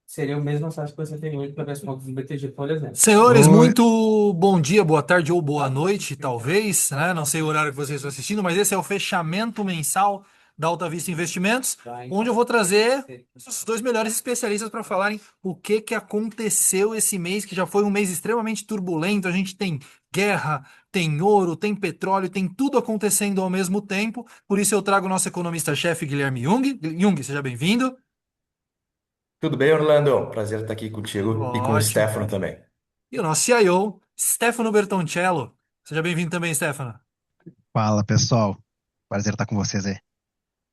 Seria o mesmo acesso que você tem hoje para ver as fotos do BTG, por exemplo. Senhores, Oi. muito bom dia, boa tarde ou boa noite, talvez, né? Não sei o horário que vocês estão assistindo, mas esse é o fechamento mensal da Alta Vista Investimentos, onde eu vou trazer os dois melhores especialistas para falarem o que aconteceu esse mês, que já foi um mês extremamente turbulento. A gente tem guerra, tem ouro, tem petróleo, tem tudo acontecendo ao mesmo tempo. Por isso eu trago o nosso economista-chefe Guilherme Jung. Jung, seja bem-vindo. Tudo bem, Orlando? Prazer estar aqui contigo e com o Ótimo. Stefano também. E o nosso CIO, Stefano Bertoncello. Seja bem-vindo também, Stefano. Fala, pessoal. Prazer estar com vocês aí.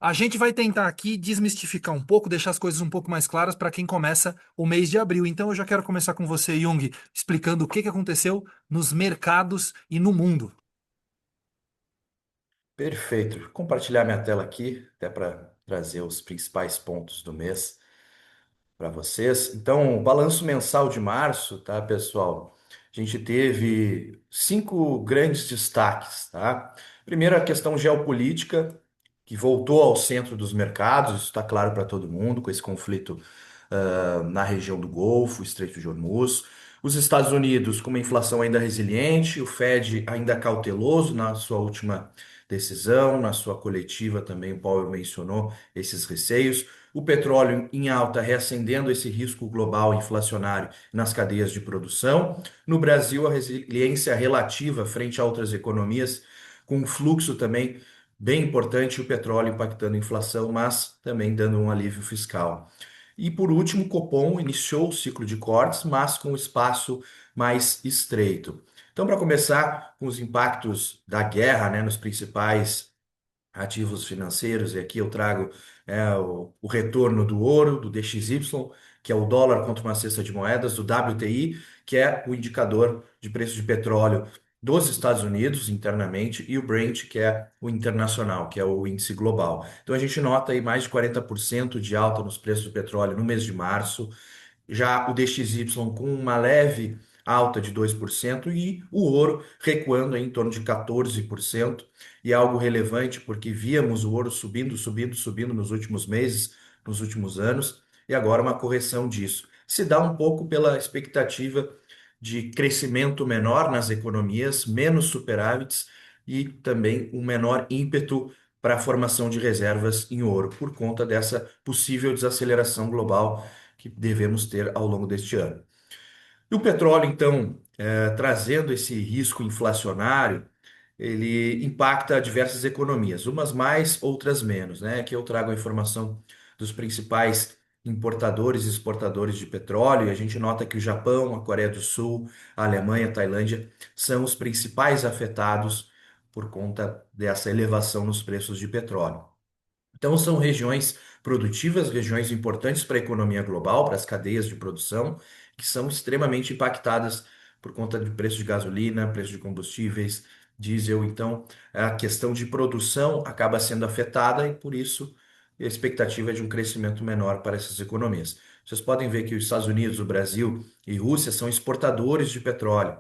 A gente vai tentar aqui desmistificar um pouco, deixar as coisas um pouco mais claras para quem começa o mês de abril. Então, eu já quero começar com você, Jung, explicando o que aconteceu nos mercados e no mundo. Perfeito. Vou compartilhar minha tela aqui, até para trazer os principais pontos do mês para vocês. Então, o balanço mensal de março, tá, pessoal? A gente teve cinco grandes destaques, tá? Primeiro, a questão geopolítica, que voltou ao centro dos mercados, isso está claro para todo mundo, com esse conflito na região do Golfo, Estreito de Hormuz. Os Estados Unidos com uma inflação ainda resiliente, o Fed ainda cauteloso na sua última decisão, na sua coletiva também o Powell mencionou esses receios. O petróleo em alta, reacendendo esse risco global inflacionário nas cadeias de produção. No Brasil, a resiliência relativa frente a outras economias, com um fluxo também bem importante, o petróleo impactando a inflação, mas também dando um alívio fiscal. E por último, o Copom iniciou o ciclo de cortes, mas com um espaço mais estreito. Então, para começar com os impactos da guerra, né, nos principais ativos financeiros, e aqui eu trago o retorno do ouro, do DXY, que é o dólar contra uma cesta de moedas, do WTI, que é o indicador de preço de petróleo dos Estados Unidos internamente, e o Brent, que é o internacional, que é o índice global. Então a gente nota aí mais de 40% de alta nos preços do petróleo no mês de março, já o DXY com uma leve alta de 2% e o ouro recuando em torno de 14%. E é algo relevante porque víamos o ouro subindo, subindo, subindo nos últimos meses, nos últimos anos, e agora uma correção disso. Se dá um pouco pela expectativa de crescimento menor nas economias, menos superávites e também um menor ímpeto para a formação de reservas em ouro, por conta dessa possível desaceleração global que devemos ter ao longo deste ano. E o petróleo, então, trazendo esse risco inflacionário, ele impacta diversas economias, umas mais, outras menos, né? Aqui eu trago a informação dos principais importadores e exportadores de petróleo, e a gente nota que o Japão, a Coreia do Sul, a Alemanha, a Tailândia são os principais afetados por conta dessa elevação nos preços de petróleo. Então, são regiões produtivas, regiões importantes para a economia global, para as cadeias de produção, que são extremamente impactadas por conta do preço de gasolina, preço de combustíveis, diesel. Então, a questão de produção acaba sendo afetada e, por isso, a expectativa é de um crescimento menor para essas economias. Vocês podem ver que os Estados Unidos, o Brasil e Rússia são exportadores de petróleo,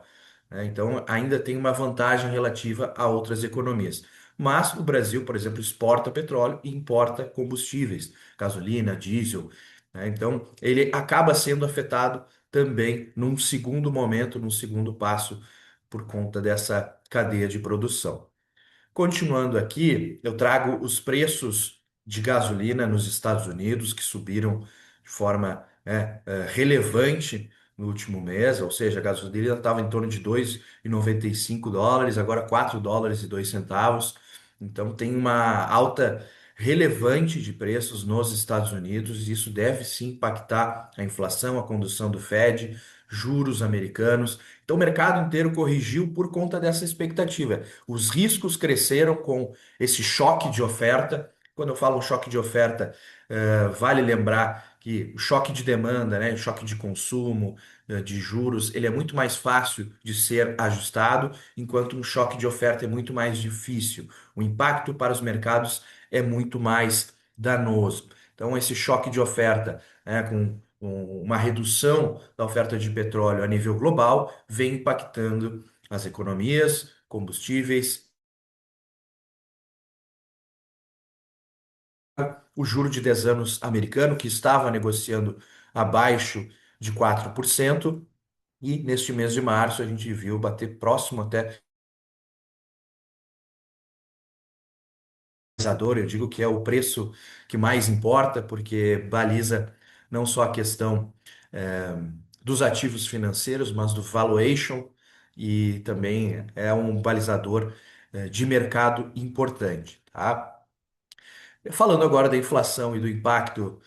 né? Então, ainda tem uma vantagem relativa a outras economias. Mas o Brasil, por exemplo, exporta petróleo e importa combustíveis, gasolina, diesel, né? Então, ele acaba sendo afetado também num segundo momento, num segundo passo, por conta dessa cadeia de produção. Continuando aqui, eu trago os preços de gasolina nos Estados Unidos, que subiram de forma relevante no último mês, ou seja, a gasolina estava em torno de US$ 2,95, agora US$ 4,02. Então tem uma alta relevante de preços nos Estados Unidos, e isso deve sim impactar a inflação, a condução do Fed, juros americanos. Então o mercado inteiro corrigiu por conta dessa expectativa. Os riscos cresceram com esse choque de oferta. Quando eu falo choque de oferta, vale lembrar que o choque de demanda, né, o choque de consumo, de juros, ele é muito mais fácil de ser ajustado, enquanto um choque de oferta é muito mais difícil. O impacto para os mercados é muito mais danoso. Então, esse choque de oferta, né, com uma redução da oferta de petróleo a nível global, vem impactando as economias, combustíveis, o juro de 10 anos americano, que estava negociando abaixo de 4%, e neste mês de março a gente viu bater próximo até eu digo que é o preço que mais importa, porque baliza não só a questão dos ativos financeiros, mas do valuation, e também é um balizador de mercado importante, tá? Falando agora da inflação e do impacto,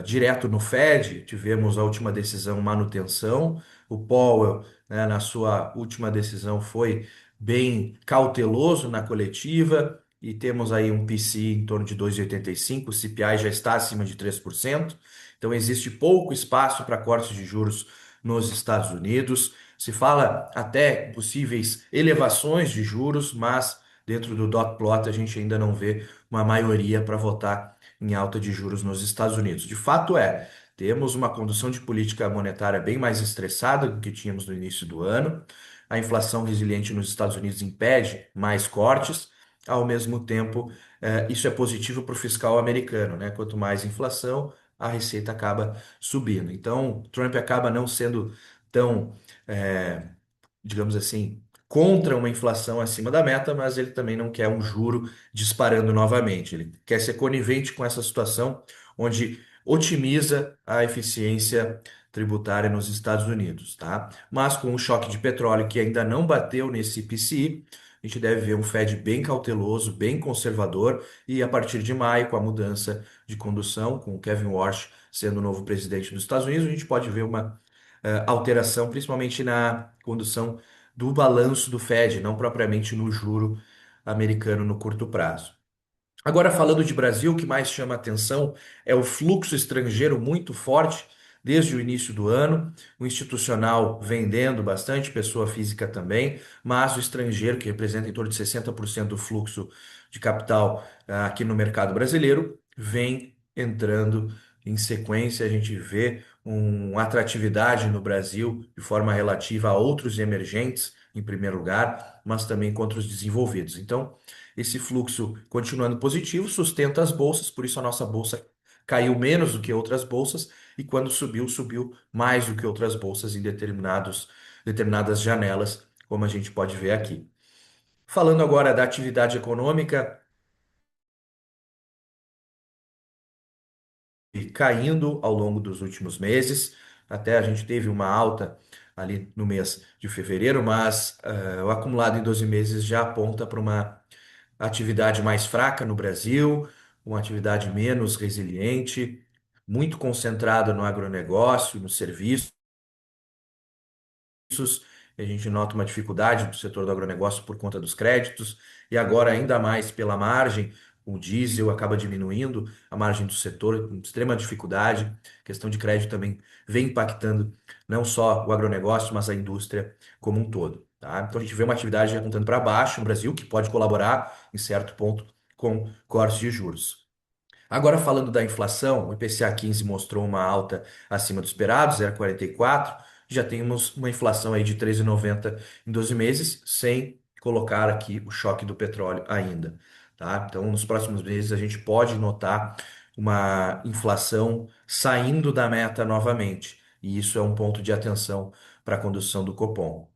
direto no Fed, tivemos a última decisão manutenção. O Powell, né, na sua última decisão, foi bem cauteloso na coletiva, e temos aí um PCI em torno de 2,85, o CPI já está acima de 3%. Então existe pouco espaço para cortes de juros nos Estados Unidos. Se fala até possíveis elevações de juros, mas dentro do dot plot a gente ainda não vê uma maioria para votar em alta de juros nos Estados Unidos. De fato temos uma condução de política monetária bem mais estressada do que tínhamos no início do ano. A inflação resiliente nos Estados Unidos impede mais cortes. Ao mesmo tempo, isso é positivo para o fiscal americano, né? Quanto mais inflação, a receita acaba subindo. Então, Trump acaba não sendo tão, eh, digamos assim, contra uma inflação acima da meta, mas ele também não quer um juro disparando novamente. Ele quer ser conivente com essa situação, onde otimiza a eficiência tributária nos Estados Unidos, tá? Mas com o choque de petróleo que ainda não bateu nesse PCI, a gente deve ver um Fed bem cauteloso, bem conservador, e a partir de maio, com a mudança de condução, com o Kevin Warsh sendo o novo presidente dos Estados Unidos, a gente pode ver uma alteração, principalmente na condução do balanço do Fed, não propriamente no juro americano no curto prazo. Agora, falando de Brasil, o que mais chama atenção é o fluxo estrangeiro muito forte desde o início do ano, o institucional vendendo bastante, pessoa física também, mas o estrangeiro, que representa em torno de 60% do fluxo de capital aqui no mercado brasileiro, vem entrando em sequência. A gente vê uma atratividade no Brasil de forma relativa a outros emergentes, em primeiro lugar, mas também contra os desenvolvidos. Então, esse fluxo continuando positivo sustenta as bolsas, por isso a nossa bolsa caiu menos do que outras bolsas, e quando subiu, subiu mais do que outras bolsas em determinadas janelas, como a gente pode ver aqui. Falando agora da atividade econômica, e caindo ao longo dos últimos meses, até a gente teve uma alta ali no mês de fevereiro, mas o acumulado em 12 meses já aponta para uma atividade mais fraca no Brasil, uma atividade menos resiliente, muito concentrada no agronegócio, no serviço. A gente nota uma dificuldade do setor do agronegócio por conta dos créditos, e agora ainda mais pela margem. O diesel acaba diminuindo a margem do setor, com extrema dificuldade. A questão de crédito também vem impactando não só o agronegócio, mas a indústria como um todo, tá? Então a gente vê uma atividade apontando para baixo no Brasil, que pode colaborar em certo ponto com cortes de juros. Agora, falando da inflação, o IPCA 15 mostrou uma alta acima do esperado, 0,44. Já temos uma inflação aí de 3,90 em 12 meses, sem colocar aqui o choque do petróleo ainda, tá? Então, nos próximos meses a gente pode notar uma inflação saindo da meta novamente, e isso é um ponto de atenção para a condução do Copom,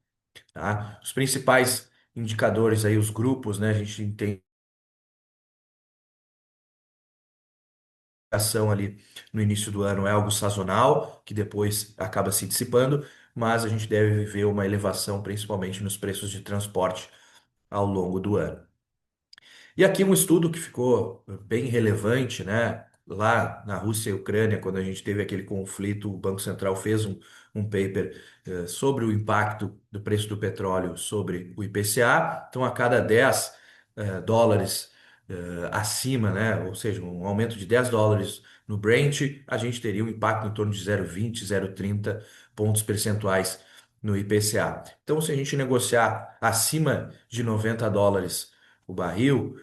tá? Os principais indicadores aí, os grupos, né? A gente tem ação ali no início do ano é algo sazonal, que depois acaba se dissipando, mas a gente deve ver uma elevação principalmente nos preços de transporte ao longo do ano. E aqui um estudo que ficou bem relevante, né? Lá na Rússia e Ucrânia, quando a gente teve aquele conflito, o Banco Central fez um paper sobre o impacto do preço do petróleo sobre o IPCA. Então, a cada 10 dólares acima, né? Ou seja, um aumento de 10 dólares no Brent, a gente teria um impacto em torno de 0,20, 0,30 pontos percentuais no IPCA. Então, se a gente negociar acima de 90 dólares o barril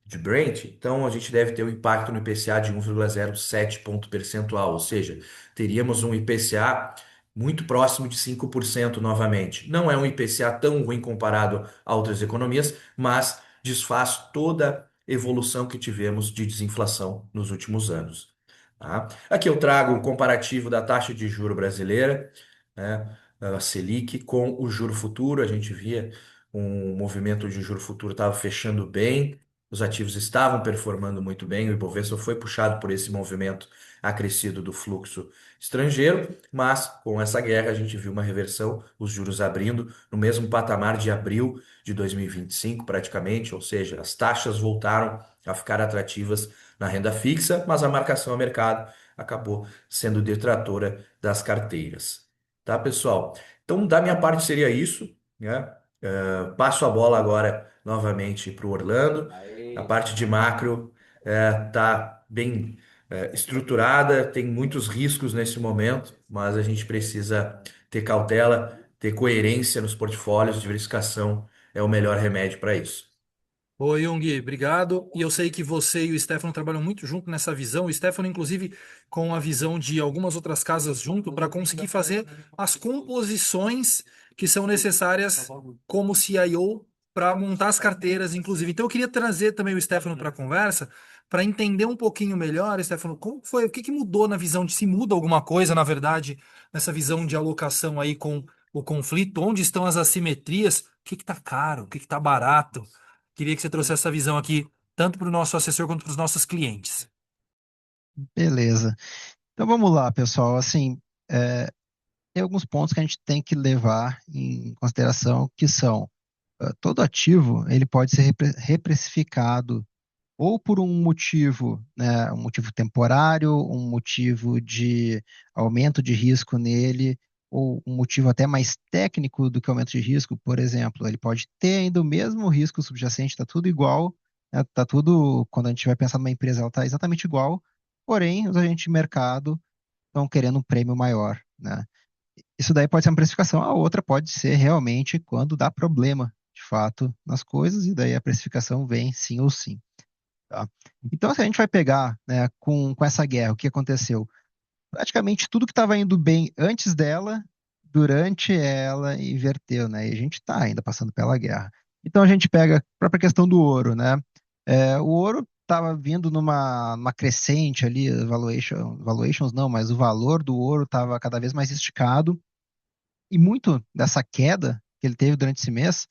de Brent, então a gente deve ter um impacto no IPCA de 1,07 ponto percentual, ou seja, teríamos um IPCA muito próximo de 5% novamente. Não é um IPCA tão ruim comparado a outras economias, mas desfaz toda a evolução que tivemos de desinflação nos últimos anos. tá? Aqui eu trago o comparativo da taxa de juro brasileira, né, a Selic, com o juro futuro. A gente via um movimento de juro futuro estava fechando bem, os ativos estavam performando muito bem, o Ibovespa foi puxado por esse movimento acrescido do fluxo estrangeiro, mas com essa guerra a gente viu uma reversão, os juros abrindo no mesmo patamar de abril de 2025, praticamente, ou seja, as taxas voltaram a ficar atrativas na renda fixa, mas a marcação a mercado acabou sendo detratora das carteiras. Tá, pessoal? Então, da minha parte seria isso, né? Passo a bola agora novamente para o Orlando. A parte de macro está bem estruturada, tem muitos riscos nesse momento, mas a gente precisa ter cautela, ter coerência nos portfólios, diversificação é o melhor remédio para isso. Ô, Jung, obrigado. E eu sei que você e o Stefano trabalham muito junto nessa visão. O Stefano, inclusive, com a visão de algumas outras casas junto para conseguir fazer as composições que são necessárias como CIO para montar as carteiras, inclusive. Então, eu queria trazer também o Stefano para a conversa para entender um pouquinho melhor, Stefano, como foi, o que que mudou na visão de se muda alguma coisa, na verdade, nessa visão de alocação aí com o conflito, onde estão as assimetrias, o que que tá caro, o que que tá barato. Queria que você trouxesse essa visão aqui, tanto para o nosso assessor quanto para os nossos clientes. Beleza. Então vamos lá, pessoal. Assim, é, tem alguns pontos que a gente tem que levar em consideração que são todo ativo ele pode ser reprecificado ou por um motivo, né, um motivo temporário, um motivo de aumento de risco nele, ou um motivo até mais técnico do que aumento de risco. Por exemplo, ele pode ter ainda o mesmo risco subjacente, está tudo igual, né, tá tudo, quando a gente vai pensar numa empresa, ela está exatamente igual, porém, os agentes de mercado estão querendo um prêmio maior, né? Isso daí pode ser uma precificação, a outra pode ser realmente quando dá problema, de fato, nas coisas, e daí a precificação vem sim ou sim. Tá? Então, se a gente vai pegar, né, com essa guerra, o que aconteceu? Praticamente tudo que estava indo bem antes dela, durante ela, inverteu, né? E a gente está ainda passando pela guerra. Então, a gente pega a própria questão do ouro, né? O ouro estava vindo numa crescente ali, valuations não, mas o valor do ouro estava cada vez mais esticado, e muito dessa queda que ele teve durante esse mês,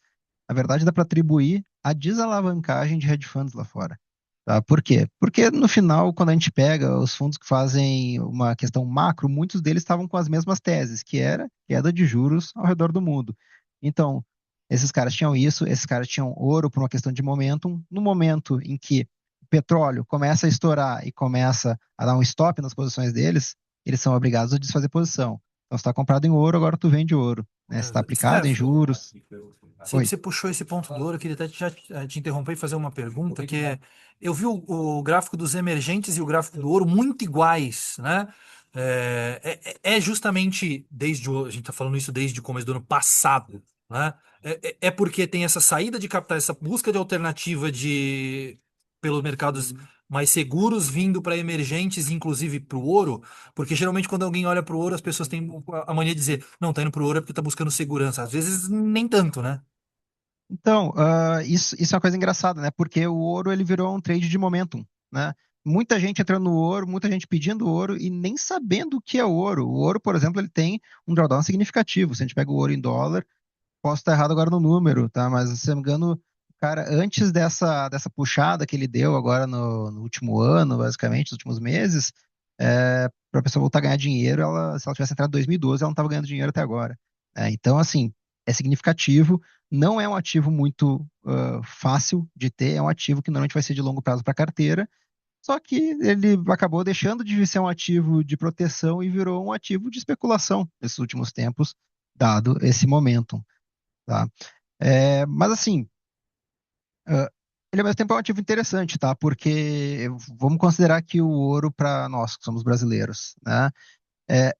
na verdade, dá para atribuir à desalavancagem de hedge funds lá fora. Tá? Por quê? Porque no final, quando a gente pega os fundos que fazem uma questão macro, muitos deles estavam com as mesmas teses, que era queda de juros ao redor do mundo. Então, esses caras tinham isso, esses caras tinham ouro por uma questão de momentum. No momento em que o petróleo começa a estourar e começa a dar um stop nas posições deles, eles são obrigados a desfazer posição. Então, você está comprado em ouro, agora tu vende ouro. Né? Você está aplicado em Stefano, juros. Oi. você puxou esse ponto do ouro, eu queria até te interromper e fazer uma pergunta, que é, eu vi o gráfico dos emergentes e o gráfico do ouro muito iguais, né? É justamente a gente está falando isso desde o começo do ano passado, né? É porque tem essa saída de capitais, essa busca de alternativa pelos mercados mais seguros vindo para emergentes, inclusive para o ouro, porque geralmente quando alguém olha para o ouro, as pessoas têm a mania de dizer, não, tá indo para o ouro é porque tá buscando segurança. Às vezes nem tanto, né? Então, isso é uma coisa engraçada, né? Porque o ouro ele virou um trade de momentum, né? Muita gente entrando no ouro, muita gente pedindo ouro e nem sabendo o que é ouro. O ouro, por exemplo, ele tem um drawdown significativo. Se a gente pega o ouro em dólar, posso estar errado agora no número, tá? Mas se não me engano, cara, antes dessa puxada que ele deu agora no último ano, basicamente, nos últimos meses, para a pessoa voltar a ganhar dinheiro, se ela tivesse entrado em 2012, ela não estava ganhando dinheiro até agora. Então, assim, é significativo. Não é um ativo muito fácil de ter, é um ativo que normalmente vai ser de longo prazo para carteira, só que ele acabou deixando de ser um ativo de proteção e virou um ativo de especulação nesses últimos tempos, dado esse momentum, tá? Mas assim, ah, ele ao mesmo tempo é um ativo interessante, tá? Porque vamos considerar que o ouro para nós, que somos brasileiros, né? é,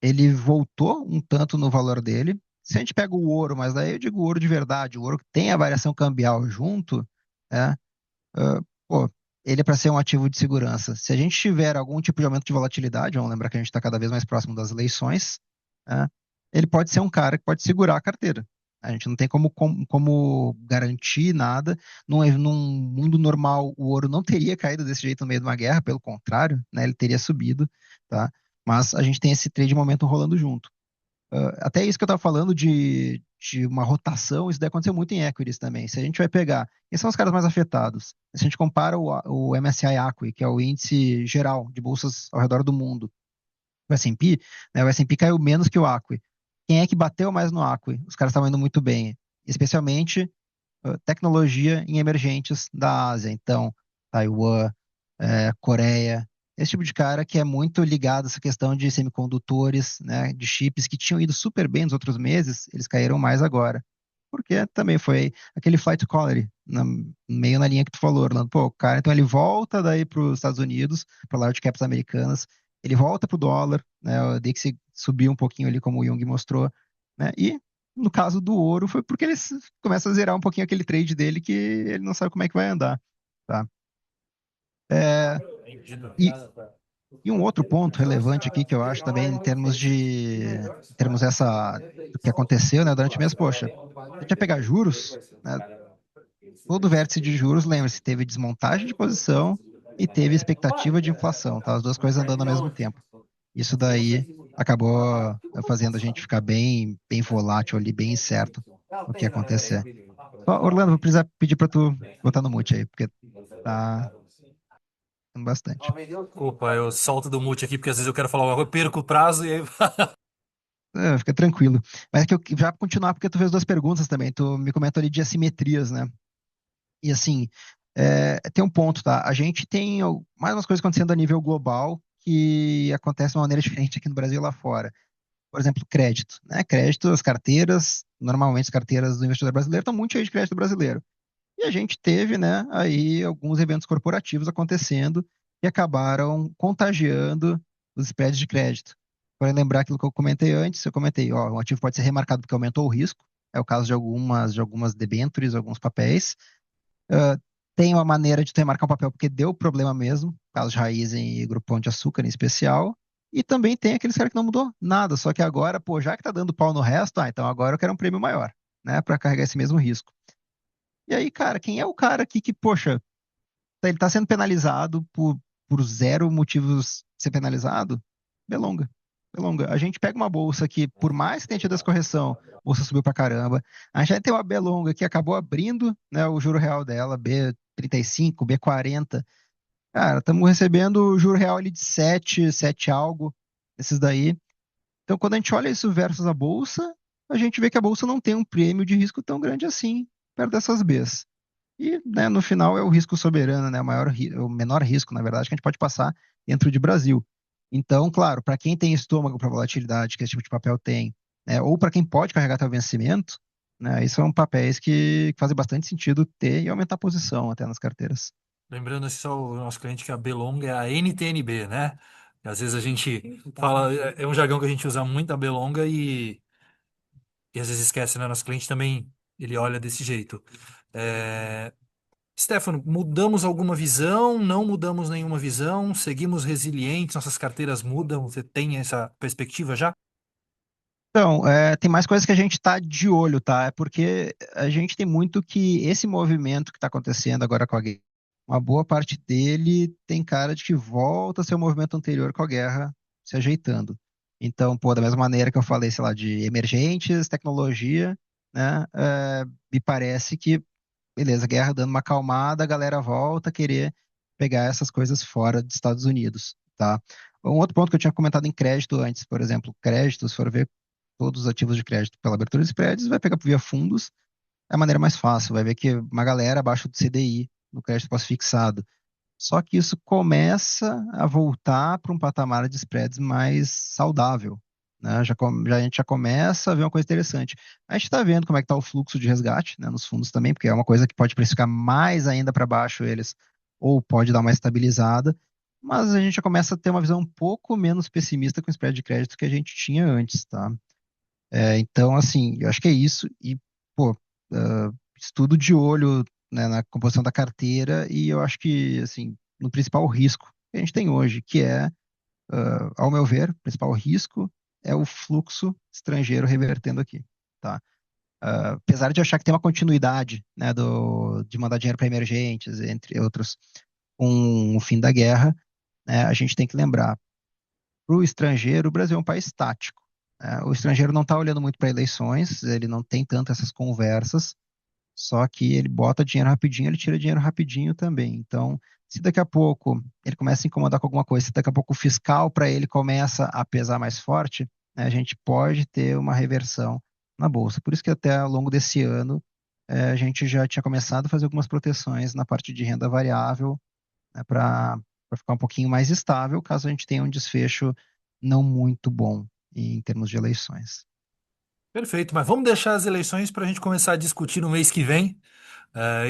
Ele voltou um tanto no valor dele. Se a gente pega o ouro, mas daí eu digo ouro de verdade, o ouro que tem a variação cambial junto, né? Pô, ele é para ser um ativo de segurança. Se a gente tiver algum tipo de aumento de volatilidade, vamos lembrar que a gente está cada vez mais próximo das eleições, né? Ele pode ser um cara que pode segurar a carteira. A gente não tem como garantir nada. Num mundo normal, o ouro não teria caído desse jeito no meio de uma guerra, pelo contrário, né, ele teria subido, tá? Mas a gente tem esse trade momentum rolando junto. Até isso que eu estava falando de uma rotação, isso daí aconteceu muito em equities também. Se a gente vai pegar, quem são os caras mais afetados? Se a gente compara o MSCI Acqui, que é o índice geral de bolsas ao redor do mundo, o S&P, né, o S&P caiu menos que o Acqui. Quem é que bateu mais no Acqui? Os caras estavam indo muito bem, especialmente tecnologia em emergentes da Ásia. Então, Taiwan, Coreia, esse tipo de cara que é muito ligado a essa questão de semicondutores, né, de chips que tinham ido super bem nos outros meses, eles caíram mais agora. Porque também foi aquele flight to quality, meio na linha que tu falou, Orlando. Pô, o cara, então ele volta daí para os Estados Unidos, para large caps americanas, ele volta pro dólar, né, o DXY subiu um pouquinho ali, como o Jung mostrou, né, e no caso do ouro foi porque ele começa a zerar um pouquinho aquele trade dele que ele não sabe como é que vai andar, tá? É, e, e um outro ponto relevante aqui que eu acho também em termos dessa do que aconteceu, né, durante o mês, poxa, se a gente vai pegar juros, né, todo vértice de juros, lembre-se, teve desmontagem de posição e teve expectativa de inflação, tá? As duas coisas andando ao mesmo tempo. Isso daí acabou fazendo a gente ficar bem volátil ali, bem incerto no que ia acontecer. Ó, Orlando, vou precisar pedir para tu botar no mute aí, porque tá bastante. Desculpa, eu solto do mute aqui porque às vezes eu quero falar algo, eu perco o prazo e aí. Fica tranquilo. Mas é que eu já vou continuar porque tu fez duas perguntas também. Tu me comentou ali de assimetrias, né? E assim, tem um ponto, tá? A gente tem mais umas coisas acontecendo a nível global que acontecem de uma maneira diferente aqui no Brasil e lá fora. Por exemplo, crédito, né? Crédito, as carteiras, normalmente as carteiras do investidor brasileiro estão muito cheias de crédito brasileiro. E a gente teve, né, aí alguns eventos corporativos acontecendo que acabaram contagiando os spreads de crédito. Para lembrar aquilo que eu comentei antes, eu comentei, ó, o ativo pode ser remarcado porque aumentou o risco, é o caso de algumas debêntures, alguns papéis. Tem uma maneira de tu remarcar um papel porque deu problema mesmo, caso de Raizen e Grupo Pão de Açúcar em especial. E também tem aqueles caras que não mudou nada, só que agora, pô, já que tá dando pau no resto, então agora eu quero um prêmio maior, né, para carregar esse mesmo risco. E aí, cara, quem é o cara aqui que, poxa, ele tá sendo penalizado por zero motivos de ser penalizado? Belonga. Belonga. A gente pega uma bolsa que, por mais que tenha tido essa correção, a bolsa subiu pra caramba. A gente tem uma Belonga que acabou abrindo, né, o juro real dela, B35, B40. Cara, estamos recebendo o juro real ali de 7 algo, esses daí. Então, quando a gente olha isso versus a bolsa, a gente vê que a bolsa não tem um prêmio de risco tão grande assim, perto dessas Bs. E, né, no final é o risco soberano, né, o menor risco, na verdade, que a gente pode passar dentro de Brasil. Então, claro, para quem tem estômago para volatilidade, que esse tipo de papel tem, né, ou para quem pode carregar até o vencimento, né, isso são papéis que fazem bastante sentido ter e aumentar a posição até nas carteiras. Lembrando só o nosso cliente que a Belonga é a NTNB, né? Às vezes a gente fala, é um jargão que a gente usa muito a Belonga e às vezes esquece, né? Nosso cliente também, ele olha desse jeito. É, Stefano, mudamos alguma visão? Não mudamos nenhuma visão? Seguimos resilientes? Nossas carteiras mudam? Você tem essa perspectiva já? Então, tem mais coisas que a gente está de olho, tá? É porque a gente tem muito que esse movimento que está acontecendo agora com a guerra, uma boa parte dele tem cara de que volta a ser o movimento anterior com a guerra se ajeitando. Então, pô, da mesma maneira que eu falei, sei lá, de emergentes, tecnologia, né? Me parece que, beleza, guerra dando uma acalmada, a galera volta a querer pegar essas coisas fora dos Estados Unidos, tá? Um outro ponto que eu tinha comentado em crédito antes, por exemplo, crédito, se for ver todos os ativos de crédito pela abertura de spreads, vai pegar via fundos, é a maneira mais fácil. Vai ver que uma galera abaixo do CDI, no crédito pós-fixado. Só que isso começa a voltar para um patamar de spreads mais saudável. Né? A gente já começa a ver uma coisa interessante. A gente está vendo como é que está o fluxo de resgate, né, nos fundos também, porque é uma coisa que pode precificar mais ainda para baixo eles, ou pode dar uma estabilizada. Mas a gente já começa a ter uma visão um pouco menos pessimista com o spread de crédito que a gente tinha antes, tá? Então, assim, eu acho que é isso. E, pô, estudo de olho, né, na composição da carteira e eu acho que, assim, no principal risco que a gente tem hoje, que é, ao meu ver, o principal risco é o fluxo estrangeiro revertendo aqui, tá? apesar de eu achar que tem uma continuidade, né, de mandar dinheiro para emergentes, entre outros, com o fim da guerra, né, a gente tem que lembrar, para o estrangeiro, o Brasil é um país tático, né? O estrangeiro não está olhando muito para eleições, ele não tem tanto essas conversas, só que ele bota dinheiro rapidinho, ele tira dinheiro rapidinho também. Então, se daqui a pouco ele começa a incomodar com alguma coisa, se daqui a pouco o fiscal para ele começa a pesar mais forte, né, a gente pode ter uma reversão na bolsa. Por isso que até ao longo desse ano a gente já tinha começado a fazer algumas proteções na parte de renda variável, né, para ficar um pouquinho mais estável, caso a gente tenha um desfecho não muito bom em termos de eleições. Perfeito, mas vamos deixar as eleições para a gente começar a discutir no mês que vem.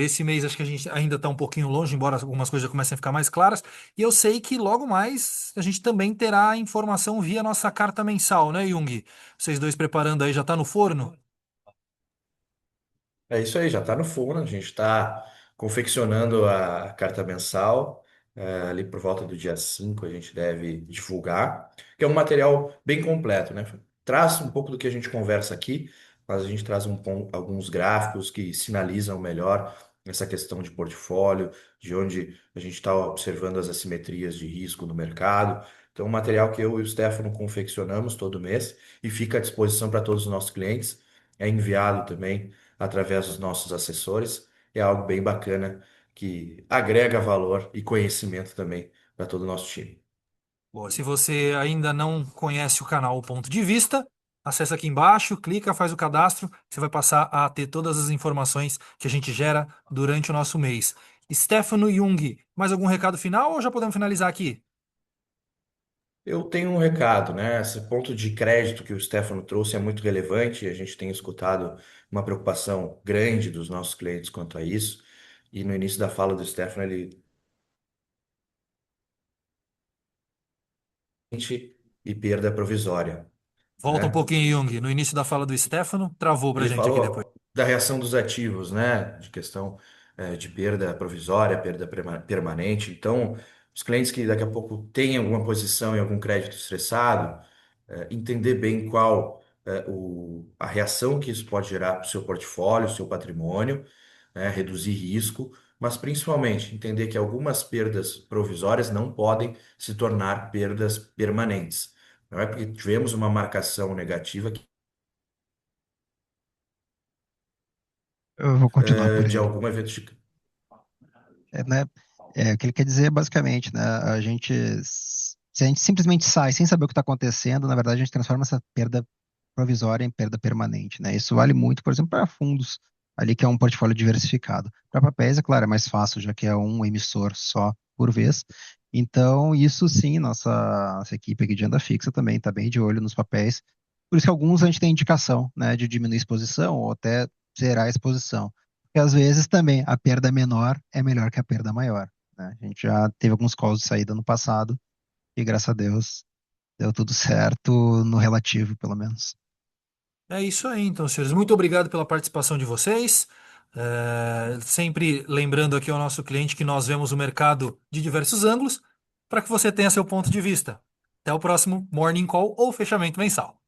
Esse mês acho que a gente ainda está um pouquinho longe, embora algumas coisas já comecem a ficar mais claras. E eu sei que logo mais a gente também terá informação via nossa carta mensal, né, Jung? Vocês dois preparando aí, já está no forno? É isso aí, já está no forno. A gente está confeccionando a carta mensal. Ali por volta do dia 5 a gente deve divulgar, que é um material bem completo, né? Traz um pouco do que a gente conversa aqui, mas a gente traz alguns gráficos que sinalizam melhor essa questão de portfólio, de onde a gente está observando as assimetrias de risco no mercado. Então, um material que eu e o Stefano confeccionamos todo mês e fica à disposição para todos os nossos clientes. É enviado também através dos nossos assessores. É algo bem bacana que agrega valor e conhecimento também para todo o nosso time. Bom, se você ainda não conhece o canal O Ponto de Vista, acessa aqui embaixo, clica, faz o cadastro, você vai passar a ter todas as informações que a gente gera durante o nosso mês. Stefano Jung, mais algum recado final ou já podemos finalizar aqui? Eu tenho um recado, né? Esse ponto de crédito que o Stefano trouxe é muito relevante. A gente tem escutado uma preocupação grande dos nossos clientes quanto a isso. E no início da fala do Stefano, ele e perda provisória, Volta um né? pouquinho, Jung. No início da fala do Stefano, travou pra Ele gente aqui depois. falou da reação dos ativos, né? De questão de perda provisória, perda permanente. Então, os clientes que daqui a pouco têm alguma posição em algum crédito estressado, entender bem qual a reação que isso pode gerar para o seu portfólio, seu patrimônio, né? Reduzir risco, mas principalmente entender que algumas perdas provisórias não podem se tornar perdas permanentes. Não é porque tivemos uma marcação negativa Eu vou continuar por de ele. algum evento de Né, o que ele quer dizer basicamente, né, se a gente simplesmente sai sem saber o que está acontecendo, na verdade a gente transforma essa perda provisória em perda permanente, né? Isso vale muito, por exemplo, para fundos, ali que é um portfólio diversificado. Para papéis, é claro, é mais fácil, já que é um emissor só por vez. Então, isso sim, nossa equipe aqui de renda fixa também está bem de olho nos papéis. Por isso que alguns a gente tem indicação, né, de diminuir a exposição ou até zerar a exposição. Porque às vezes também a perda menor é melhor que a perda maior, né? A gente já teve alguns calls de saída no passado e graças a Deus deu tudo certo no relativo, pelo menos. É isso aí, então, senhores. Muito obrigado pela participação de vocês. Sempre lembrando aqui ao nosso cliente que nós vemos o mercado de diversos ângulos para que você tenha seu ponto de vista. Até o próximo Morning Call ou fechamento mensal.